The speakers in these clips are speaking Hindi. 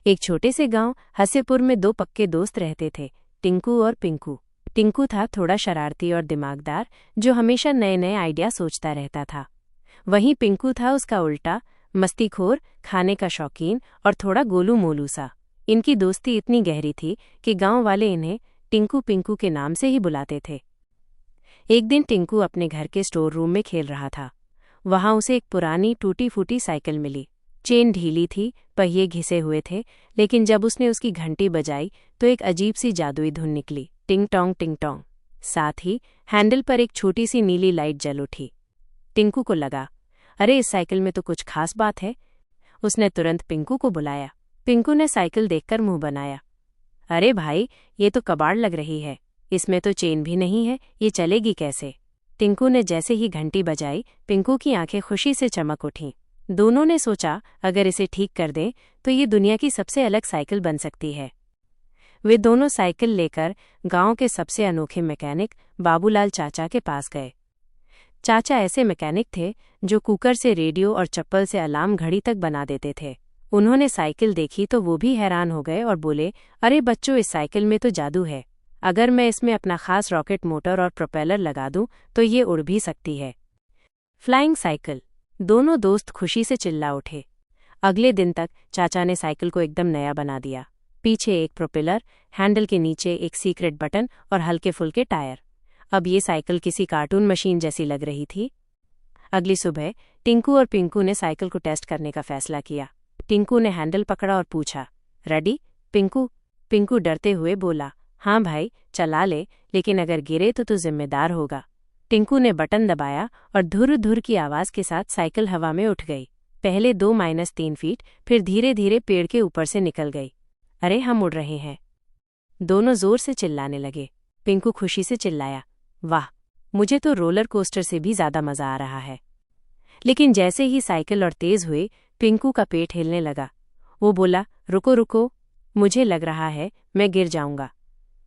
एक छोटे से गांव हसीपुर में दो पक्के दोस्त रहते थे, टिंकू और पिंकू। टिंकू था थोड़ा शरारती और दिमागदार, जो हमेशा नए नए आइडिया सोचता रहता था। वहीं पिंकू था उसका उल्टा, मस्तीखोर, खाने का शौकीन और थोड़ा गोलू मोलू सा। इनकी दोस्ती इतनी गहरी थी कि गांव वाले इन्हें टिंकू पिंकू के नाम से ही बुलाते थे। एक दिन टिंकू अपने घर के स्टोर रूम में खेल रहा था। वहां उसे एक पुरानी टूटी फूटी साइकिल मिली। चेन ढीली थी, पहिए घिसे हुए थे, लेकिन जब उसने उसकी घंटी बजाई तो एक अजीब सी जादुई धुन निकली, टिंग टोंग टिंग टोंग। साथ ही हैंडल पर एक छोटी सी नीली लाइट जल उठी। टिंकू को लगा, अरे इस साइकिल में तो कुछ खास बात है। उसने तुरंत पिंकू को बुलाया। पिंकू ने साइकिल देखकर मुंह बनाया, अरे भाई, ये तो कबाड़ लग रही है, इसमें तो चेन भी नहीं है, ये चलेगी कैसे। टिंकू ने जैसे ही घंटी बजाई, पिंकू की आंखें खुशी से चमक उठीं। दोनों ने सोचा, अगर इसे ठीक कर दें तो ये दुनिया की सबसे अलग साइकिल बन सकती है। वे दोनों साइकिल लेकर गांव के सबसे अनोखे मैकेनिक बाबूलाल चाचा के पास गए। चाचा ऐसे मैकेनिक थे जो कुकर से रेडियो और चप्पल से अलार्म घड़ी तक बना देते थे। उन्होंने साइकिल देखी तो वो भी हैरान हो गए और बोले, अरे बच्चों, इस साइकिल में तो जादू है। अगर मैं इसमें अपना खास रॉकेट मोटर और प्रोपेलर लगा दूं तो ये उड़ भी सकती है। Flying cycle. दोनों दोस्त खुशी से चिल्ला उठे। अगले दिन तक चाचा ने साइकिल को एकदम नया बना दिया। पीछे एक प्रोपेलर, हैंडल के नीचे एक सीक्रेट बटन और हल्के फुल्के टायर। अब ये साइकिल किसी कार्टून मशीन जैसी लग रही थी। अगली सुबह टिंकू और पिंकू ने साइकिल को टेस्ट करने का फैसला किया। टिंकू ने हैंडल पकड़ा और पूछा, रेडी पिंकू? पिंकू डरते हुए बोला, हाँ भाई, चला ले, लेकिन अगर गिरे तो तू जिम्मेदार होगा। टिंकू ने बटन दबाया और धुर धुर की आवाज के साथ साइकिल हवा में उठ गई। पहले 2-3 फीट, फिर धीरे धीरे पेड़ के ऊपर से निकल गई। अरे, हम उड़ रहे हैं। दोनों जोर से चिल्लाने लगे। पिंकू खुशी से चिल्लाया, वाह, मुझे तो रोलर कोस्टर से भी ज्यादा मजा आ रहा है। लेकिन जैसे ही साइकिल और तेज हुई, पिंकू का पेट हिलने लगा। वो बोला, रुको रुको, मुझे लग रहा है मैं गिर जाऊंगा।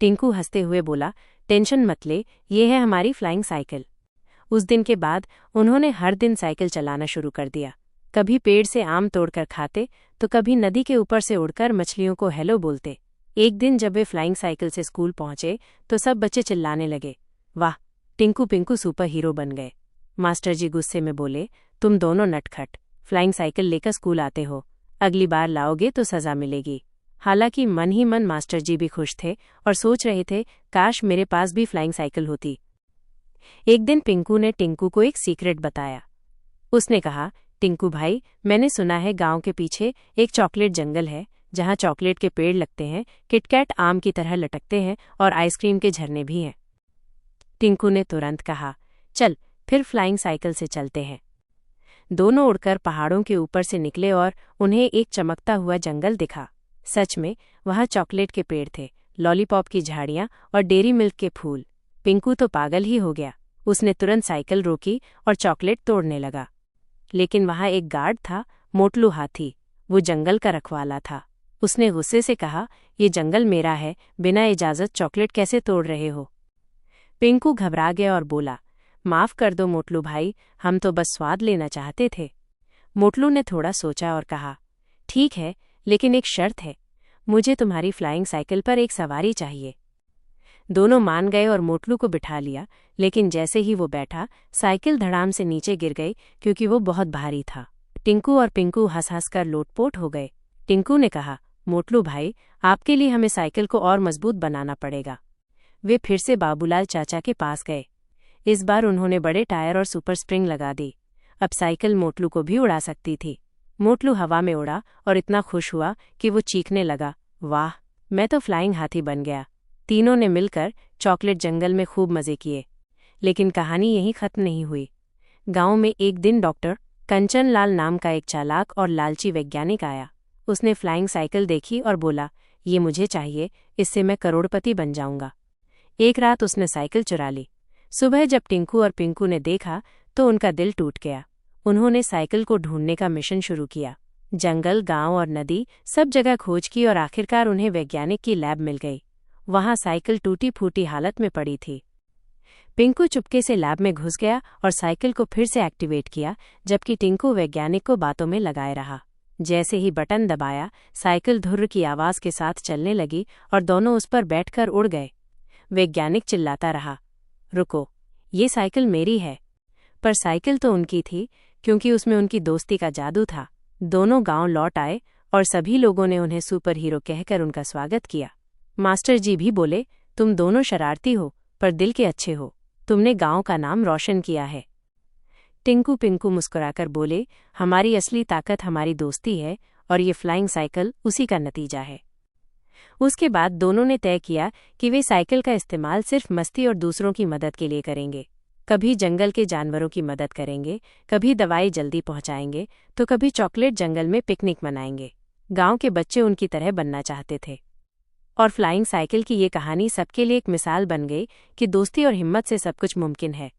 टिंकू हंसते हुए बोला, टेंशन मत ले, ये है हमारी फ्लाइंग साइकिल। उस दिन के बाद उन्होंने हर दिन साइकिल चलाना शुरू कर दिया। कभी पेड़ से आम तोड़कर खाते तो कभी नदी के ऊपर से उड़कर मछलियों को हेलो बोलते। एक दिन जब वे फ्लाइंग साइकिल से स्कूल पहुंचे तो सब बच्चे चिल्लाने लगे, वाह, टिंकू पिंकू सुपर हीरो बन गए। मास्टर जी गुस्से में बोले, तुम दोनों नटखट फ्लाइंग साइकिल लेकर स्कूल आते हो, अगली बार लाओगे तो सजा मिलेगी। हालांकि मन ही मन मास्टर जी भी खुश थे और सोच रहे थे, काश मेरे पास भी फ्लाइंग साइकिल होती। एक दिन पिंकू ने टिंकू को एक सीक्रेट बताया। उसने कहा, टिंकू भाई, मैंने सुना है गांव के पीछे एक चॉकलेट जंगल है, जहां चॉकलेट के पेड़ लगते हैं, किटकैट आम की तरह लटकते हैं और आइसक्रीम के झरने भी हैं। टिंकू ने तुरंत कहा, चल फिर फ्लाइंग साइकिल से चलते हैं। दोनों उड़कर पहाड़ों के ऊपर से निकले और उन्हें एक चमकता हुआ जंगल दिखा। सच में वहां चॉकलेट के पेड़ थे, लॉलीपॉप की झाड़ियां और डेयरी मिल्क के फूल। पिंकू तो पागल ही हो गया। उसने तुरंत साइकिल रोकी और चॉकलेट तोड़ने लगा। लेकिन वहां एक गार्ड था, मोटलू हाथी। वो जंगल का रखवाला था। उसने गुस्से से कहा, ये जंगल मेरा है, बिना इजाजत चॉकलेट कैसे तोड़ रहे हो। पिंकू घबरा गया और बोला, माफ कर दो मोटलू भाई, हम तो बस स्वाद लेना चाहते थे। मोटलू ने थोड़ा सोचा और कहा, ठीक है, लेकिन एक शर्त है, मुझे तुम्हारी फ्लाइंग साइकिल पर एक सवारी चाहिए। दोनों मान गए और मोटलू को बिठा लिया, लेकिन जैसे ही वो बैठा, साइकिल धड़ाम से नीचे गिर गई क्योंकि वो बहुत भारी था। टिंकू और पिंकू हंस हंस कर लोटपोट हो गए। टिंकू ने कहा, मोटलू भाई, आपके लिए हमें साइकिल को और मजबूत बनाना पड़ेगा। वे फिर से बाबूलाल चाचा के पास गए। इस बार उन्होंने बड़े टायर और सुपर स्प्रिंग लगा दी। अब साइकिल मोटलू को भी उड़ा सकती थी। मोटलू हवा में उड़ा और इतना खुश हुआ कि वो चीखने लगा, वाह, मैं तो फ्लाइंग हाथी बन गया। तीनों ने मिलकर चॉकलेट जंगल में खूब मजे किए। लेकिन कहानी यहीं खत्म नहीं हुई। गांव में एक दिन डॉक्टर कंचन लाल नाम का एक चालाक और लालची वैज्ञानिक आया। उसने फ्लाइंग साइकिल देखी और बोला, ये मुझे चाहिए, इससे मैं करोड़पति बन जाऊंगा। एक रात उसने साइकिल चुरा ली। सुबह जब टिंकू और पिंकू ने देखा तो उनका दिल टूट गया। उन्होंने साइकिल को ढूंढने का मिशन शुरू किया। जंगल, गांव और नदी, सब जगह खोज की और आखिरकार उन्हें वैज्ञानिक की लैब मिल गई। वहां साइकिल टूटी फूटी हालत में पड़ी थी। पिंकू चुपके से लैब में घुस गया और साइकिल को फिर से एक्टिवेट किया, जबकि टिंकू वैज्ञानिक को बातों में लगाए रहा। जैसे ही बटन दबाया, साइकिल धुर्र की आवाज के साथ चलने लगी और दोनों उस पर बैठकर उड़ गए। वैज्ञानिक चिल्लाता रहा, रुको, ये साइकिल मेरी है। पर साइकिल तो उनकी थी, क्योंकि उसमें उनकी दोस्ती का जादू था। दोनों गांव लौट आए और सभी लोगों ने उन्हें सुपर हीरो कहकर उनका स्वागत किया। मास्टर जी भी बोले, तुम दोनों शरारती हो पर दिल के अच्छे हो, तुमने गांव का नाम रोशन किया है। टिंकू पिंकू मुस्कुराकर बोले, हमारी असली ताकत हमारी दोस्ती है और ये फ्लाइंग साइकिल उसी का नतीजा है। उसके बाद दोनों ने तय किया कि वे साइकिल का इस्तेमाल सिर्फ मस्ती और दूसरों की मदद के लिए करेंगे। कभी जंगल के जानवरों की मदद करेंगे, कभी दवाई जल्दी पहुंचाएंगे, तो कभी चॉकलेट जंगल में पिकनिक मनाएंगे। गांव के बच्चे उनकी तरह बनना चाहते थे। और फ्लाइंग साइकिल की ये कहानी सबके लिए एक मिसाल बन गई कि दोस्ती और हिम्मत से सब कुछ मुमकिन है।